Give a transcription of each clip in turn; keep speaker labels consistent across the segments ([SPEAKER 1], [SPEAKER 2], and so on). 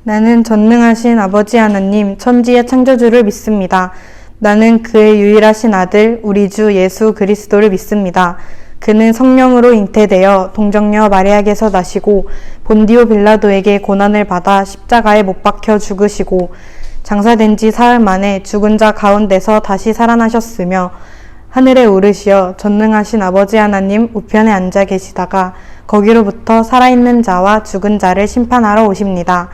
[SPEAKER 1] 나는 전능하신 아버지 하나님, 천지의 창조주를 믿습니다. 나는 그의 유일하신 아들, 우리 주 예수 그리스도를 믿습니다. 그는 성령으로 잉태되어 동정녀 마리아에게서 나시고 본디오 빌라도에게 고난을 받아 십자가에 못 박혀 죽으시고 장사된 지 사흘 만에 죽은 자 가운데서 다시 살아나셨으며 하늘에 오르시어 전능하신 아버지 하나님 우편에 앉아 계시다가 거기로부터 살아있는 자와 죽은 자를 심판하러 오십니다.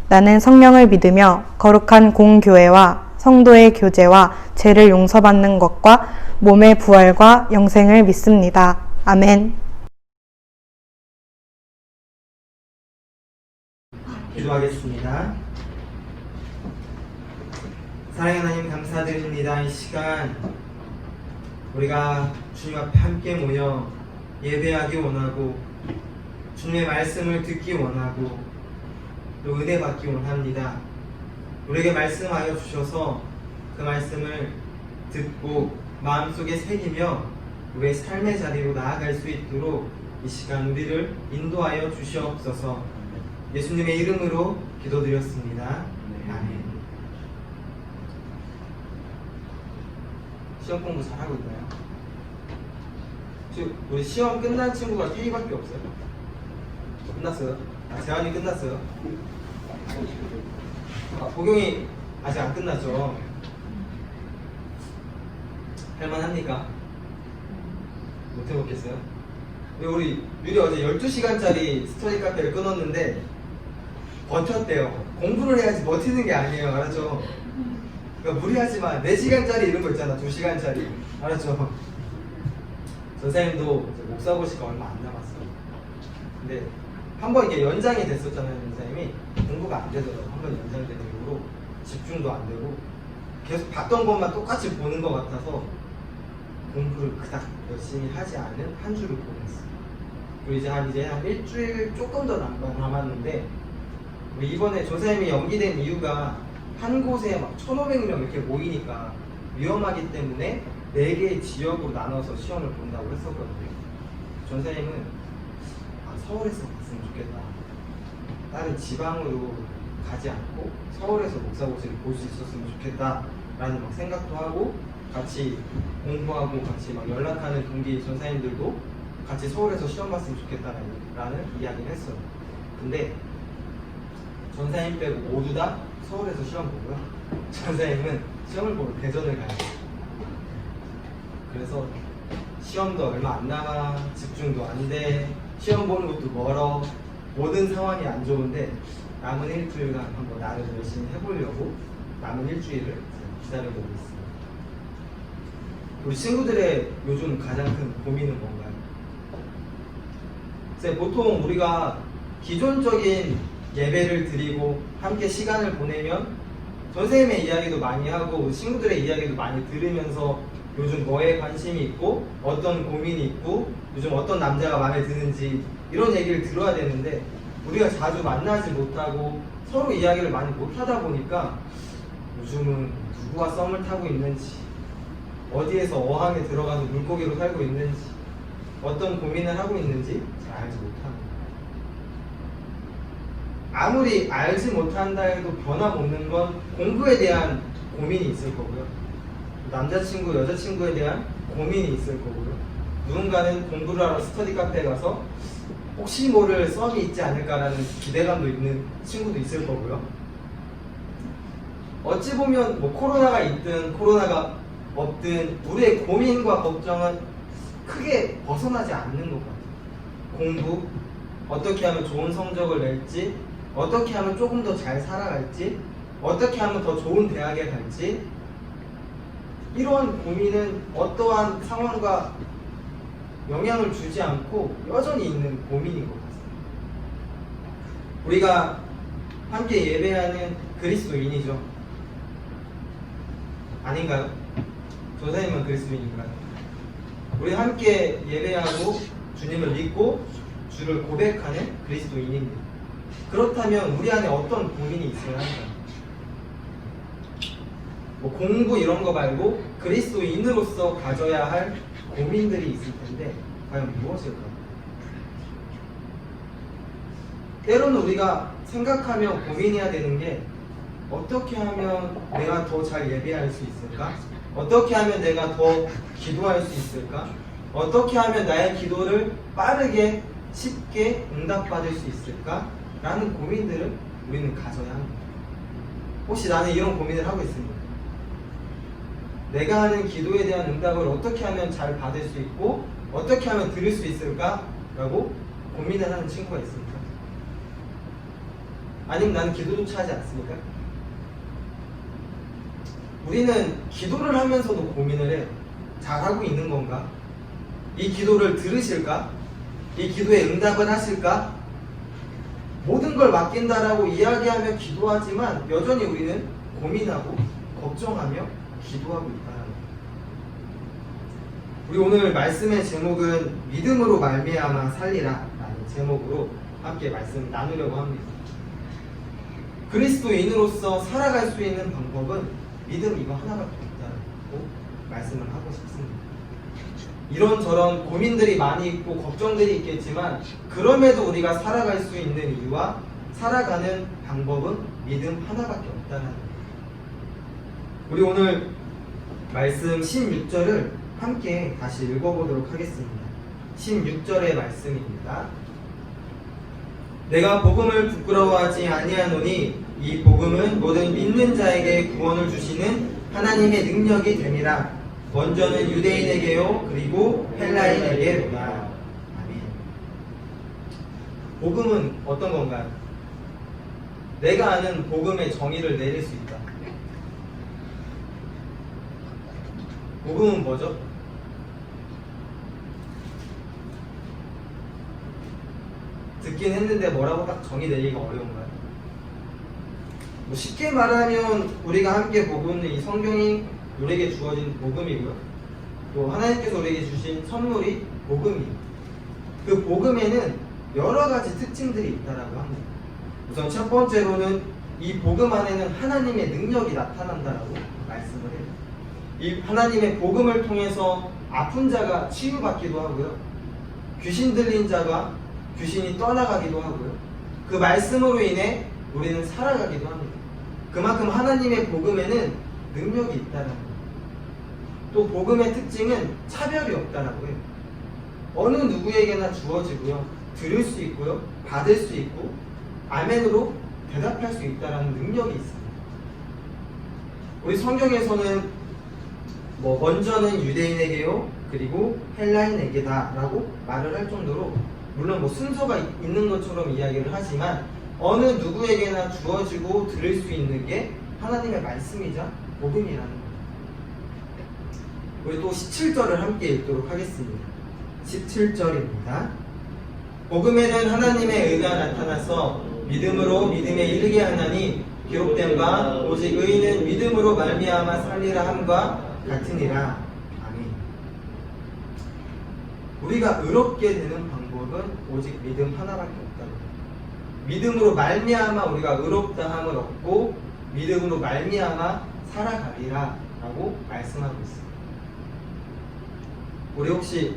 [SPEAKER 1] 나는 성령을 믿으며 거룩한 공교회와 성도의 교제와 죄를 용서받는 것과 몸의 부활과 영생을 믿습니다. 아멘.
[SPEAKER 2] 기도하겠습니다. 사랑하는 하나님 감사드립니다. 이 시간 우리가 주님 앞에 함께 모여 예배하기 원하고 주님의 말씀을 듣기 원하고 또 은혜 받기 원합니다. 우리에게 말씀하여 주셔서 그 말씀을 듣고 마음속에 새기며 우리의 삶의 자리로 나아갈 수 있도록 이 시간 우리를 인도하여 주시옵소서. 예수님의 이름으로 기도드렸습니다. 아멘. 시험 공부 잘하고 있나요? 지금 우리 시험 끝난 친구가 끼리밖에 없어요. 끝났어요? 재환이 끝났어요? 복용이 아직 안 끝났죠? 할만합니까? 못 해먹겠어요? 우리 유리 어제 12시간짜리 스터디 카페를 끊었는데 버텼대요. 공부를 해야지 버티는 게 아니에요. 알았죠? 그러니까 무리하지 마. 4시간짜리 이런 거 있잖아. 2시간짜리. 알았죠? 전사님도 목사고시가 얼마 안 남았어요. 근데 한번 이게 연장이 됐었잖아요. 전사님이 공부가 안 되더라고요. 한번 연장되는 이후로 집중도 안 되고 계속 봤던 것만 똑같이 보는 것 같아서 공부를 그닥 열심히 하지 않은 한 주를 보냈어요. 그리고 이제 한 일주일 조금 더 남았는데 우리 이번에 조사님이 연기된 이유가 한 곳에 막 1,500명 이렇게 모이니까 위험하기 때문에 4개의 지역으로 나눠서 시험을 본다고 했었거든요. 전사님은 서울에서 갔으면 좋겠다. 다른 지방으로 가지 않고 서울에서 목사고시를 볼 수 있었으면 좋겠다 라는 막 생각도 하고 같이 공부하고 같이 막 연락하는 동기 전사님들도 같이 서울에서 시험 봤으면 좋겠다라는 이야기를 했어요. 근데 전사님 빼고 모두 다 서울에서 시험 보고요. 전사님은 시험을 보러 대전을 가야 돼요. 그래서 시험도 얼마 안 남아, 집중도 안 돼, 시험 보는 것도 멀어, 모든 상황이 안 좋은데 남은 일주일간 한번 나를 열심히 해보려고 남은 일주일을 기다려보고 있습니다. 우리 친구들의 요즘 가장 큰 고민은 뭔가요? 보통 우리가 기존적인 예배를 드리고 함께 시간을 보내면 선생님의 이야기도 많이 하고 친구들의 이야기도 많이 들으면서 요즘 뭐에 관심이 있고 어떤 고민이 있고 요즘 어떤 남자가 마음에 드는지 이런 얘기를 들어야 되는데 우리가 자주 만나지 못하고 서로 이야기를 많이 못하다 보니까 요즘은 누구와 썸을 타고 있는지 어디에서 어항에 들어가서 물고기로 살고 있는지 어떤 고민을 하고 있는지 잘 알지 못합니다. 아무리 알지 못한다 해도 변함없는 건 공부에 대한 고민이 있을 거고요. 남자친구, 여자친구에 대한 고민이 있을 거고요. 누군가는 공부를 하러 스터디 카페에 가서 혹시 모를 썸이 있지 않을까라는 기대감도 있는 친구도 있을 거고요. 어찌 보면 뭐 코로나가 있든 코로나가 없든 우리의 고민과 걱정은 크게 벗어나지 않는 것 같아요. 공부, 어떻게 하면 좋은 성적을 낼지, 어떻게 하면 조금 더 잘 살아갈지, 어떻게 하면 더 좋은 대학에 갈지, 이러한 고민은 어떠한 상황과 영향을 주지 않고 여전히 있는 고민인 것 같습니다. 우리가 함께 예배하는 그리스도인이죠. 아닌가요? 조사님은 그리스도인인가요? 우리 함께 예배하고 주님을 믿고 주를 고백하는 그리스도인입니다. 그렇다면 우리 안에 어떤 고민이 있어야 할까요? 뭐 공부 이런 거 말고 그리스도인으로서 가져야 할 고민들이 있을 텐데 과연 무엇일까요? 때로는 우리가 생각하며 고민해야 되는 게 어떻게 하면 내가 더 잘 예배할 수 있을까? 어떻게 하면 내가 더 기도할 수 있을까? 어떻게 하면 나의 기도를 빠르게 쉽게 응답받을 수 있을까? 라는 고민들을 우리는 가져야 합니다. 혹시 나는 이런 고민을 하고 있습니다. 내가 하는 기도에 대한 응답을 어떻게 하면 잘 받을 수 있고 어떻게 하면 들을 수 있을까? 라고 고민을 하는 친구가 있습니까? 아니면 나는 기도조차 하지 않습니까? 우리는 기도를 하면서도 고민을 해요. 잘하고 있는 건가? 이 기도를 들으실까? 이 기도에 응답을 하실까? 모든 걸 맡긴다라고 이야기하며 기도하지만 여전히 우리는 고민하고 걱정하며 기도하고 있다. 우리 오늘 말씀의 제목은 믿음으로 말미암아 살리라 라는 제목으로 함께 말씀 나누려고 합니다. 그리스도인으로서 살아갈 수 있는 방법은 믿음 이거 하나밖에 없다고 말씀을 하고 싶습니다. 이런저런 고민들이 많이 있고 걱정들이 있겠지만 그럼에도 우리가 살아갈 수 있는 이유와 살아가는 방법은 믿음 하나밖에 없다는 거예요. 우리 오늘 말씀 16절을 함께 다시 읽어보도록 하겠습니다. 16절의 말씀입니다. 내가 복음을 부끄러워하지 아니하노니 이 복음은 모든 믿는 자에게 구원을 주시는 하나님의 능력이 됨이라. 먼저는 유대인에게요 그리고 헬라인에게로다. 아멘. 복음은 어떤 건가요? 내가 아는 복음의 정의를 내릴 수 있다. 복음은 뭐죠? 듣긴 했는데 뭐라고 딱 정의 내리기가 어려운가요? 뭐 쉽게 말하면 우리가 함께 보고 있는 이 성경이 우리에게 주어진 복음이고요. 또 하나님께서 우리에게 주신 선물이 복음이에요. 그 복음에는 여러 가지 특징들이 있다라고 합니다. 우선 첫 번째로는 이 복음 안에는 하나님의 능력이 나타난다라고 말씀을 해요. 이 하나님의 복음을 통해서 아픈 자가 치유받기도 하고요. 귀신 들린 자가 귀신이 떠나가기도 하고요. 그 말씀으로 인해 우리는 살아가기도 합니다. 그만큼 하나님의 복음에는 능력이 있다는 거예요. 또 복음의 특징은 차별이 없다라고 해요. 어느 누구에게나 주어지고요. 들을 수 있고요. 받을 수 있고 아멘으로 대답할 수 있다는 능력이 있습니다. 우리 성경에서는 먼저는 유대인에게요 그리고 헬라인에게다 라고 말을 할 정도로 물론 순서가 있는 것처럼 이야기를 하지만 어느 누구에게나 주어지고 들을 수 있는 게 하나님의 말씀이자 복음이라는 거예요. 우리 또 17절을 함께 읽도록 하겠습니다. 17절입니다. 복음에는 하나님의 의가 나타나서 믿음으로 믿음에 이르게 하나니 기록된 바 오직 의인은 믿음으로 말미암아 살리라 함과 같으니라. 아멘. 우리가 의롭게 되는 방법은 오직 믿음 하나밖에 없다. 믿음으로 말미암아 우리가 의롭다 함을 얻고 믿음으로 말미암아 살아가리라 라고 말씀하고 있습니다. 우리 혹시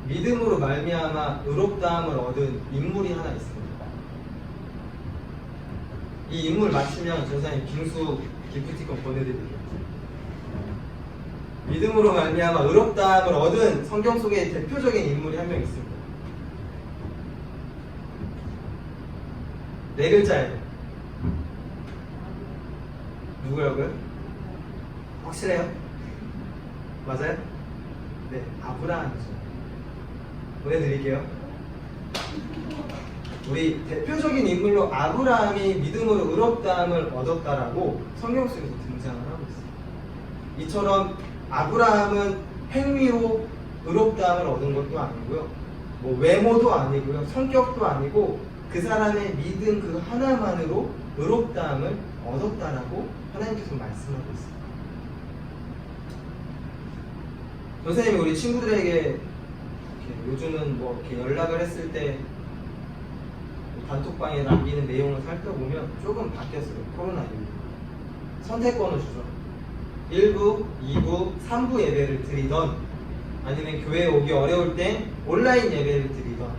[SPEAKER 2] 믿음으로 말미암아 의롭다함을 얻은 인물이 하나 있습니다. 이 인물 맞추면 전사님 빙수 기프티콘 보내드릴게요. 믿음으로 말미암아 의롭다함을 얻은 성경 속의 대표적인 인물이 한 명 있습니다. 네 글자예요. 누구라고요? 확실해요? 맞아요? 네, 아브라함이죠. 보내드릴게요. 우리 대표적인 인물로 아브라함이 믿음으로 의롭다함을 얻었다라고 성경 속에서 등장을 하고 있어요. 이처럼 아브라함은 행위로 의롭다함을 얻은 것도 아니고요. 외모도 아니고요. 성격도 아니고 그 사람의 믿음 그 하나만으로 의롭다함을 얻었다라고 하나님께서 말씀하고 있습니다. 선생님이 우리 친구들에게 요즘은 이렇게 연락을 했을 때 단톡방에 남기는 내용을 살펴보면 조금 바뀌었어요. 코로나 이후 선택권을 주죠. 1부, 2부, 3부 예배를 드리던 아니면 교회에 오기 어려울 때 온라인 예배를 드리던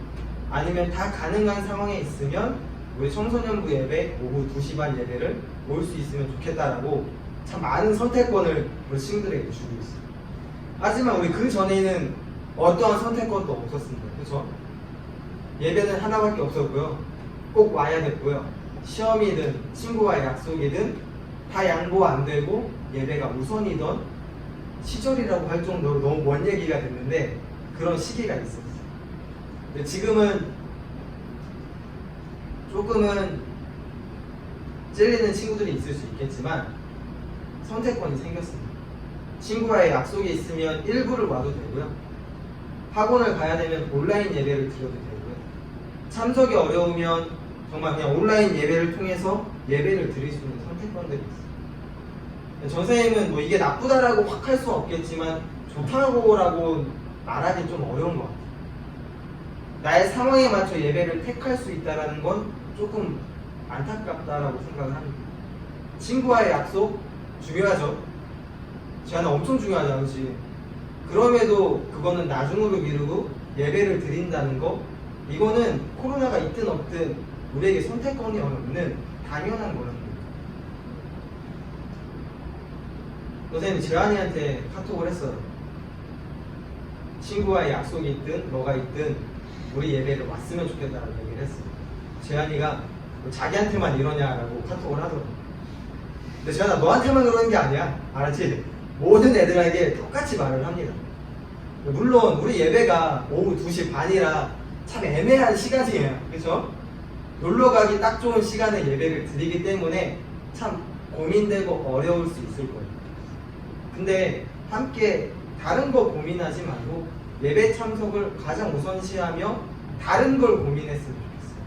[SPEAKER 2] 아니면 다 가능한 상황에 있으면 우리 청소년부 예배 오후 2시 반 예배를 올 수 있으면 좋겠다라고 참 많은 선택권을 우리 친구들에게 주고 있어요. 하지만 우리 그 전에는 어떠한 선택권도 없었습니다. 그렇죠? 예배는 하나밖에 없었고요. 꼭 와야 됐고요. 시험이든 친구와의 약속이든 다 양보 안 되고 예배가 우선이던 시절이라고 할 정도로 너무 먼 얘기가 됐는데 그런 시기가 있었어요. 근데 지금은 조금은 찔리는 친구들이 있을 수 있겠지만 선택권이 생겼습니다. 친구와의 약속이 있으면 일부를 와도 되고요. 학원을 가야 되면 온라인 예배를 드려도 되고요. 참석이 어려우면 정말 그냥 온라인 예배를 통해서 예배를 드릴 수 있는 선택권들이 있어요. 전선생님은 뭐 이게 나쁘다라고 확 할 수 없겠지만 좋다고라고 말하기 좀 어려운 것 같아요. 나의 상황에 맞춰 예배를 택할 수 있다는 건 조금 안타깝다라고 생각을 합니다. 친구와의 약속 중요하죠. 저는 엄청 중요하죠. 그렇지? 그럼에도 그거는 나중으로 미루고 예배를 드린다는 거, 이거는 코로나가 있든 없든 우리에게 선택권이 없는 당연한 거라는 거예요. 선생님이 재환이한테 카톡을 했어요. 친구와의 약속이 있든 뭐가 있든 우리 예배를 왔으면 좋겠다라고 얘기를 했어요. 재환이가 뭐 자기한테만 이러냐라고 카톡을 하더라고요. 근데 재환아, 너한테만 그러는 게 아니야. 알았지? 모든 애들에게 똑같이 말을 합니다. 물론 우리 예배가 오후 2시 반이라 참 애매한 시간이에요. 그렇죠? 놀러 가기 딱 좋은 시간에 예배를 드리기 때문에 참 고민되고 어려울 수 있을 거예요. 근데 함께 다른 거 고민하지 말고 예배 참석을 가장 우선시하며 다른 걸 고민했으면 좋겠어요.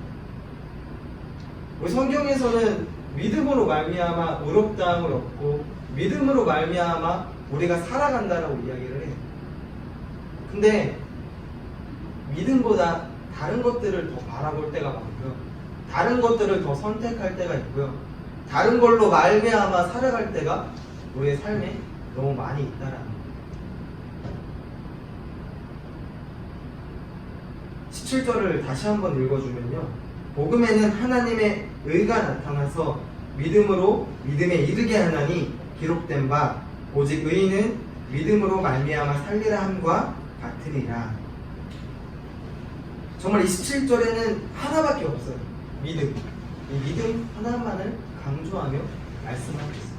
[SPEAKER 2] 우리 성경에서는 믿음으로 말미암아 의롭다함을 얻고 믿음으로 말미암아 우리가 살아간다라고 이야기를 해요. 근데 믿음보다 다른 것들을 더 바라볼 때가 많고요. 다른 것들을 더 선택할 때가 있고요. 다른 걸로 말미암아 살아갈 때가 우리의 삶에 너무 많이 있다라는 거예요. 17절을 다시 한번 읽어주면요. 복음에는 하나님의 의가 나타나서 믿음으로 믿음에 이르게 하나니 기록된 바 오직 의인은 믿음으로 말미암아 살리라 함과 같으리라. 정말 27절에는 하나밖에 없어요. 믿음. 이 믿음 하나만을 강조하며 말씀하고 있어요.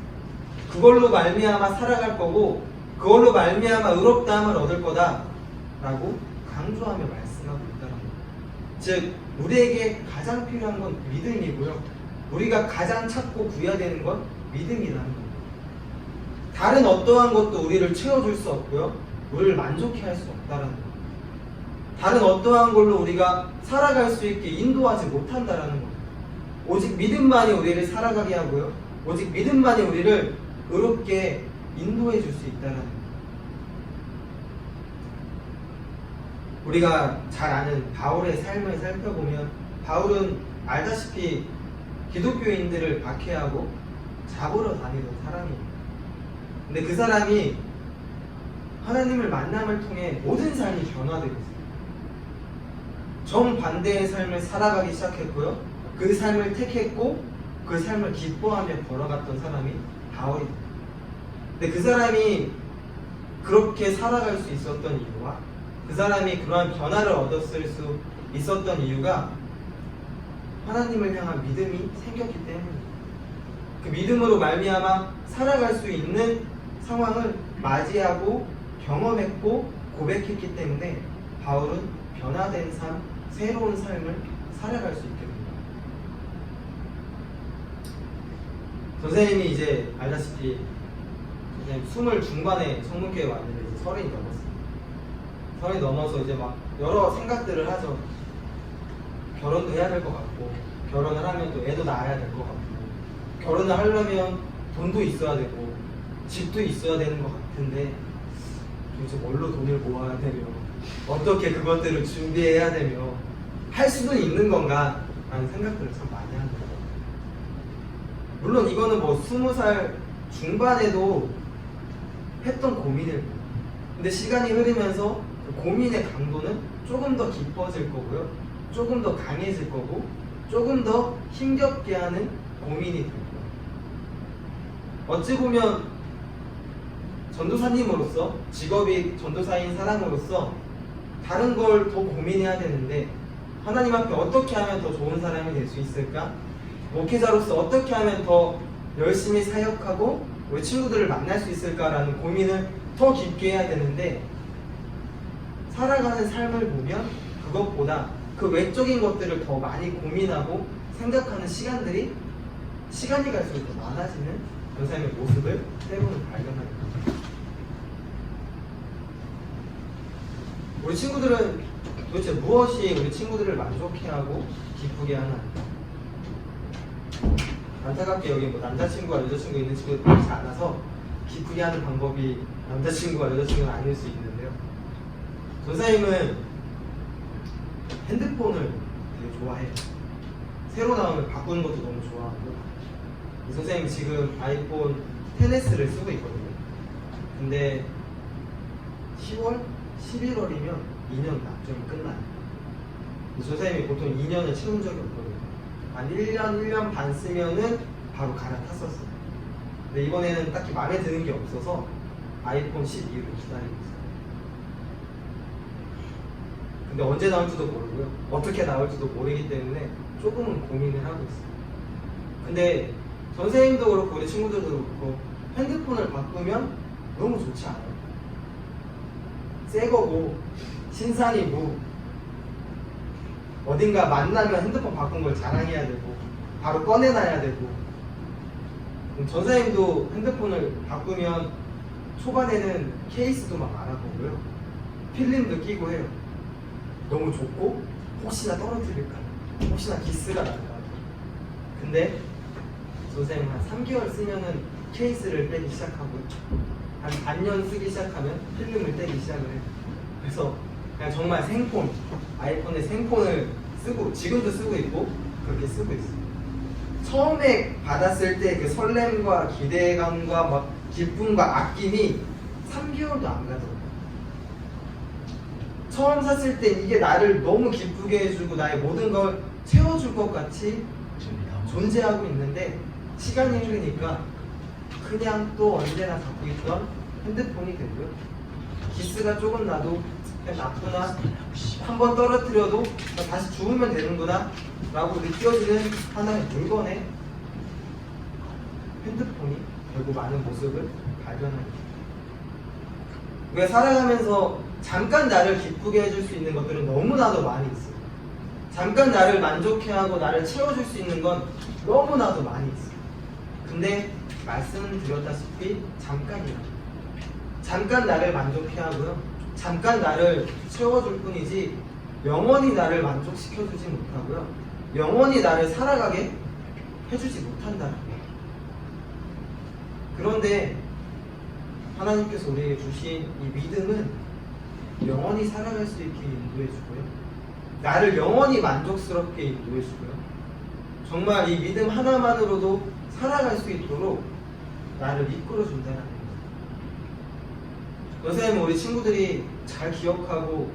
[SPEAKER 2] 그걸로 말미암아 살아갈 거고 그걸로 말미암아 의롭다함을 얻을 거다라고 강조하며 말씀하고 있다는 거예요. 즉 우리에게 가장 필요한 건 믿음이고요. 우리가 가장 찾고 구해야 되는 건 믿음이라는 거예요. 다른 어떠한 것도 우리를 채워줄 수 없고요. 우리를 만족해 할 수 없다는 거예요. 다른 어떠한 걸로 우리가 살아갈 수 있게 인도하지 못한다는 거예요. 오직 믿음만이 우리를 살아가게 하고요. 오직 믿음만이 우리를 의롭게 인도해 줄 수 있다는 거예요. 우리가 잘 아는 바울의 삶을 살펴보면 바울은 알다시피 기독교인들을 박해하고 잡으러 다니던 사람이에요. 근데 그 사람이 하나님을 만남을 통해 모든 삶이 변화되고 있어요. 정반대의 삶을 살아가기 시작했고요. 그 삶을 택했고 그 삶을 기뻐하며 걸어갔던 사람이 바울입니다. 근데 그 사람이 그렇게 살아갈 수 있었던 이유와 그 사람이 그러한 변화를 얻었을 수 있었던 이유가 하나님을 향한 믿음이 생겼기 때문입니다. 그 믿음으로 말미암아 살아갈 수 있는 상황을 맞이하고 경험했고 고백했기 때문에 바울은 변화된 삶, 새로운 삶을 살아갈 수 있게 됩니다. 선생님이 이제 알다시피 선생님 20 중반에 성문교회 왔는데 이제 30이 넘었어요. 30이 넘어서 이제 막 여러 생각들을 하죠. 결혼도 해야 될 것 같고 결혼을 하면 또 애도 낳아야 될 것 같고 결혼을 하려면 돈도 있어야 되고 집도 있어야 되는 것 같은데 도대체 뭘로 돈을 모아야 되며 어떻게 그것들을 준비해야 되며 할 수는 있는 건가 라는 생각들을 참 많이 하는 거예요. 물론 이거는 뭐 20살 중반에도 했던 고민일 거예요. 근데 시간이 흐르면서 그 고민의 강도는 조금 더 깊어질 거고요. 조금 더 강해질 거고 조금 더 힘겹게 하는 고민이 될 거예요. 어찌 보면 전도사님으로서, 직업이 전도사인 사람으로서 다른 걸 더 고민해야 되는데 하나님 앞에 어떻게 하면 더 좋은 사람이 될 수 있을까? 목회자로서 어떻게 하면 더 열심히 사역하고 우리 친구들을 만날 수 있을까라는 고민을 더 깊게 해야 되는데, 살아가는 삶을 보면 그것보다 그 외적인 것들을 더 많이 고민하고 생각하는 시간이 갈수록 더 많아지는 전사님의 모습을 때로는 발견하게 됩니다. 우리 친구들은 도대체 무엇이 우리 친구들을 만족해하고 기쁘게 하나? 안타깝게 여기 뭐 남자친구와 여자친구 있는 친구들 많지 않아서 기쁘게 하는 방법이 남자친구와 여자친구는 아닐 수 있는데요. 전사님은 핸드폰을 되게 좋아해요. 새로 나오면 바꾸는 것도 너무 좋아하고, 이 선생님 지금 아이폰 10S를 쓰고 있거든요. 근데 10월? 11월이면 2년 납정이 끝나요. 이 선생님이 보통 2년을 채운 적이 없거든요. 한 1년 반 쓰면은 바로 갈아탔었어요. 근데 이번에는 딱히 마음에 드는 게 없어서 아이폰 12를 기다리고 있어요. 근데 언제 나올지도 모르고요. 어떻게 나올지도 모르기 때문에 조금은 고민을 하고 있어요. 근데 선생님도 그렇고 우리 친구들도 그렇고 핸드폰을 바꾸면 너무 좋지 않아요? 새 거고 신상이고 어딘가 만나면 핸드폰 바꾼 걸 자랑해야 되고 바로 꺼내놔야 되고, 전사님도 핸드폰을 바꾸면 초반에는 케이스도 막 알아보고요, 필름도 끼고 해요. 너무 좋고 혹시나 떨어뜨릴까, 혹시나 기스가 날까. 근데 선생님 한 3개월 쓰면은 케이스를 빼기 시작하고요, 한 반년 쓰기 시작하면 필름을 떼기 시작을 해요. 그래서 그냥 정말 생폰, 아이폰의 생폰을 쓰고 지금도 쓰고 있고 그렇게 쓰고 있어요. 처음에 받았을 때 그 설렘과 기대감과 막 기쁨과 아낌이 3개월도 안 가더라고요. 처음 샀을 때 이게 나를 너무 기쁘게 해주고 나의 모든 걸 채워줄 것 같이 존재하고 있는데, 시간이 흐르니까 그냥 또 언제나 갖고 있던 핸드폰이 되고요, 기스가 조금 나도 그냥 나쁘나, 한번 떨어뜨려도 다시 주우면 되는구나 라고 느껴지는 하나의 물건에 핸드폰이 결국 많은 모습을 발견하게 됩니다. 우리가 살아가면서 잠깐 나를 기쁘게 해줄 수 있는 것들은 너무나도 많이 있어요. 잠깐 나를 만족해하고 나를 채워줄 수 있는 건 너무나도 많이 있어요. 근데 말씀드렸다시피 잠깐이야. 잠깐 나를 만족해하고요, 잠깐 나를 채워줄 뿐이지 영원히 나를 만족시켜주지 못하고요, 영원히 나를 살아가게 해주지 못한다는 거예요. 그런데 하나님께서 우리에게 주신 이 믿음은 영원히 살아갈 수 있게 인도해주고요, 나를 영원히 만족스럽게 인도해주고요, 정말 이 믿음 하나만으로도 살아갈 수 있도록 나를 이끌어준다는 거예요. 선생님은 우리 친구들이 잘 기억하고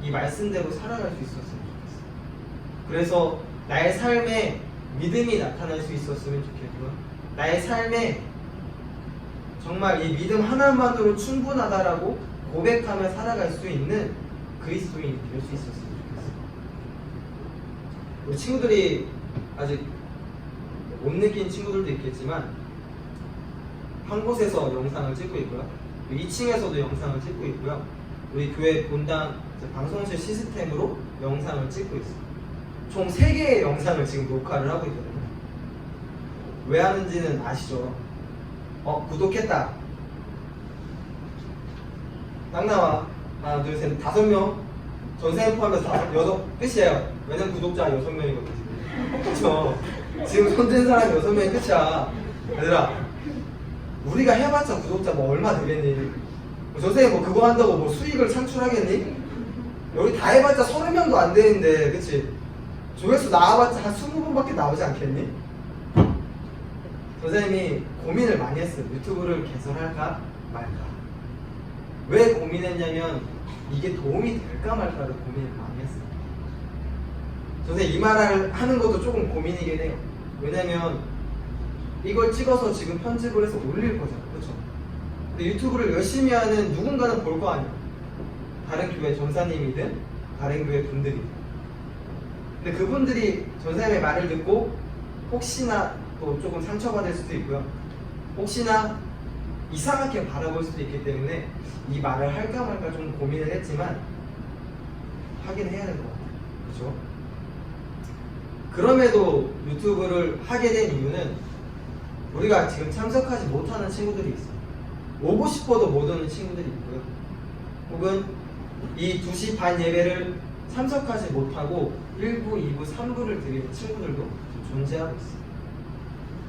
[SPEAKER 2] 이 말씀대로 살아갈 수 있었으면 좋겠어요. 그래서 나의 삶에 믿음이 나타날 수 있었으면 좋겠고요, 나의 삶에 정말 이 믿음 하나만으로 충분하다라고 고백하며 살아갈 수 있는 그리스도인이 될 수 있었으면 좋겠어요. 우리 친구들이 아직 못 느낀 친구들도 있겠지만 한 곳에서 영상을 찍고 있고요, 2층에서도 영상을 찍고 있고요, 우리 교회 본당 방송실 시스템으로 영상을 찍고 있어요. 총 3개의 영상을 지금 녹화를 하고 있거든요. 왜 하는지는 아시죠? 구독했다. 딱 나와. 하나, 둘, 셋, 5명. 전생님 포함해서 6, 끝이에요. 왜냐면 구독자 6명이거든요. 그쵸? 지금 손든 사람이 6명이 끝이야. 얘들아, 우리가 해봤자 구독자 뭐 얼마 되겠니? 선생님 뭐 그거 한다고 뭐 수익을 창출하겠니? 여기 다 해봤자 30명도 안 되는데, 그치? 조회수 나와봤자 한 20분밖에 나오지 않겠니? 선생님이 고민을 많이 했어요. 유튜브를 개설할까 말까. 왜 고민했냐면 이게 도움이 될까 말까를 고민을 많이 했어요. 선생님 이 말을 하는 것도 조금 고민이긴 해요. 왜냐면 이걸 찍어서 지금 편집을 해서 올릴 거잖아요. 그렇죠? 근데 유튜브를 열심히 하는 누군가는 볼 거 아니에요. 다른 교회 전사님이든 다른 교회 분들이든. 근데 그분들이 전사님의 말을 듣고 혹시나 또 조금 상처받을 수도 있고요. 혹시나 이상하게 바라볼 수도 있기 때문에 이 말을 할까 말까 좀 고민을 했지만 하긴 해야 될 것 같아요. 그렇죠? 그럼에도 유튜브를 하게 된 이유는 우리가 지금 참석하지 못하는 친구들이 있어요. 오고 싶어도 못 오는 친구들이 있고요. 혹은 이 2시 반 예배를 참석하지 못하고 1부, 2부, 3부를 드리는 친구들도 존재하고 있어요.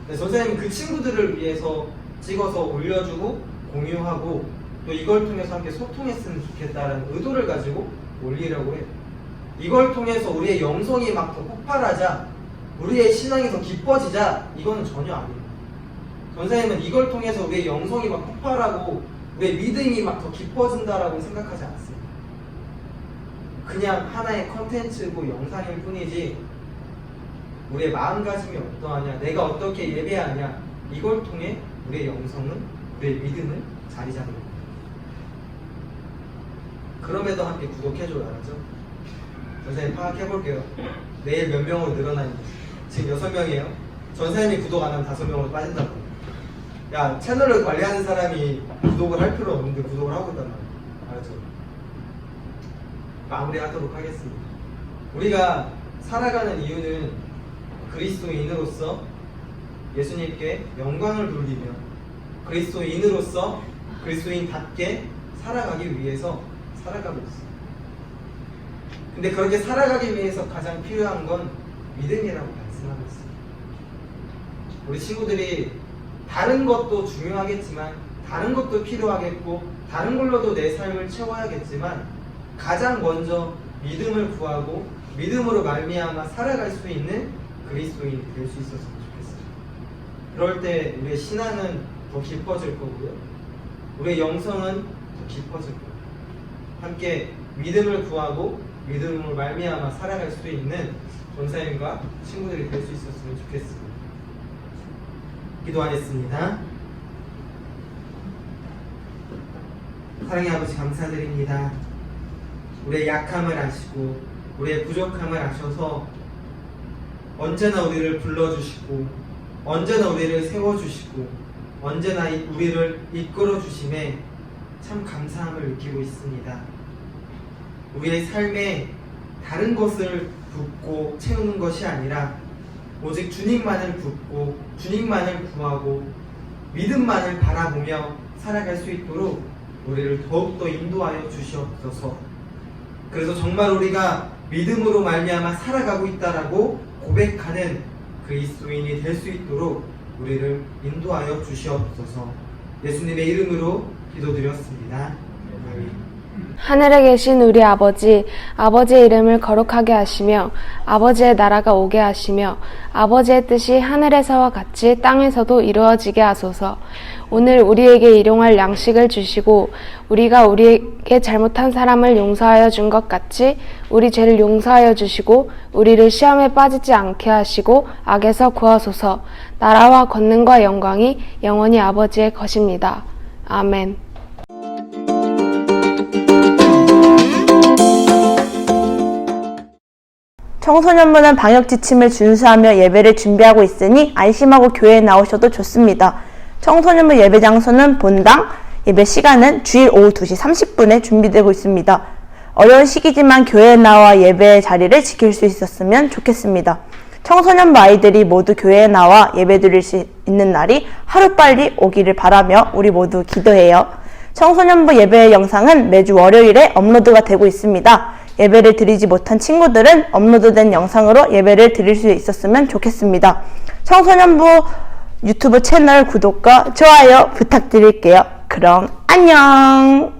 [SPEAKER 2] 네, 선생님은 그 친구들을 위해서 찍어서 올려주고 공유하고 또 이걸 통해서 함께 소통했으면 좋겠다는 의도를 가지고 올리려고 해요. 이걸 통해서 우리의 영성이 막 더 폭발하자, 우리의 신앙이 더 깊어지자, 이거는 전혀 아니에요. 선생님은 이걸 통해서 우리의 영성이 막 폭발하고 우리의 믿음이 막 더 깊어진다라고 생각하지 않습니다. 그냥 하나의 컨텐츠고 영상일 뿐이지 우리의 마음가짐이 어떠하냐, 내가 어떻게 예배하냐, 이걸 통해 우리의 영성은, 우리의 믿음을 자리 잡는 겁니다. 그럼에도 함께 구독해줘요. 알았죠? 선생님 파악해볼게요. 내일 몇 명으로 늘어나는지. 지금 6명이에요. 전사님이 구독 안 하면 5명으로 빠진다고. 야, 채널을 관리하는 사람이 구독을 할 필요 없는데 구독을 하고 있단 말이야. 알았죠? 마무리하도록 하겠습니다. 우리가 살아가는 이유는 그리스도인으로서 예수님께 영광을 돌리며 그리스도인으로서 그리스도인답게 살아가기 위해서 살아가고 있어요. 근데 그렇게 살아가기 위해서 가장 필요한 건 믿음이라고 말씀하고 있어요. 우리 친구들이 다른 것도 중요하겠지만 다른 것도 필요하겠고 다른 걸로도 내 삶을 채워야겠지만 가장 먼저 믿음을 구하고 믿음으로 말미암아 살아갈 수 있는 그리스도인이 될 수 있었으면 좋겠어요. 그럴 때 우리의 신앙은 더 깊어질 거고요. 우리의 영성은 더 깊어질 거예요. 함께 믿음을 구하고 믿음으로 말미암아 살아갈 수 있는 전사님과 친구들이 될 수 있었으면 좋겠습니다. 기도하겠습니다. 사랑의 아버지 감사드립니다. 우리의 약함을 아시고 우리의 부족함을 아셔서 언제나 우리를 불러주시고 언제나 우리를 세워주시고 언제나 우리를 이끌어주심에 참 감사함을 느끼고 있습니다. 우리의 삶에 다른 것을 붓고 채우는 것이 아니라 오직 주님만을 붓고 주님만을 구하고 믿음만을 바라보며 살아갈 수 있도록 우리를 더욱더 인도하여 주시옵소서. 그래서 정말 우리가 믿음으로 말미암아 살아가고 있다라고 고백하는 그리스도인이 될 수 있도록 우리를 인도하여 주시옵소서. 예수님의 이름으로 기도드렸습니다. 아멘.
[SPEAKER 3] 하늘에 계신 우리 아버지, 아버지의 이름을 거룩하게 하시며 아버지의 나라가 오게 하시며 아버지의 뜻이 하늘에서와 같이 땅에서도 이루어지게 하소서. 오늘 우리에게 일용할 양식을 주시고 우리가 우리에게 잘못한 사람을 용서하여 준 것 같이 우리 죄를 용서하여 주시고 우리를 시험에 빠지지 않게 하시고 악에서 구하소서. 나라와 권능과 영광이 영원히 아버지의 것입니다. 아멘.
[SPEAKER 4] 청소년부는 방역 지침을 준수하며 예배를 준비하고 있으니 안심하고 교회에 나오셔도 좋습니다. 청소년부 예배 장소는 본당, 예배 시간은 주일 오후 2시 30분에 준비되고 있습니다. 어려운 시기지만 교회에 나와 예배의 자리를 지킬 수 있었으면 좋겠습니다. 청소년부 아이들이 모두 교회에 나와 예배 드릴 수 있는 날이 하루빨리 오기를 바라며 우리 모두 기도해요. 청소년부 예배 영상은 매주 월요일에 업로드가 되고 있습니다. 예배를 드리지 못한 친구들은 업로드된 영상으로 예배를 드릴 수 있었으면 좋겠습니다. 청소년부 유튜브 채널 구독과 좋아요 부탁드릴게요. 그럼 안녕!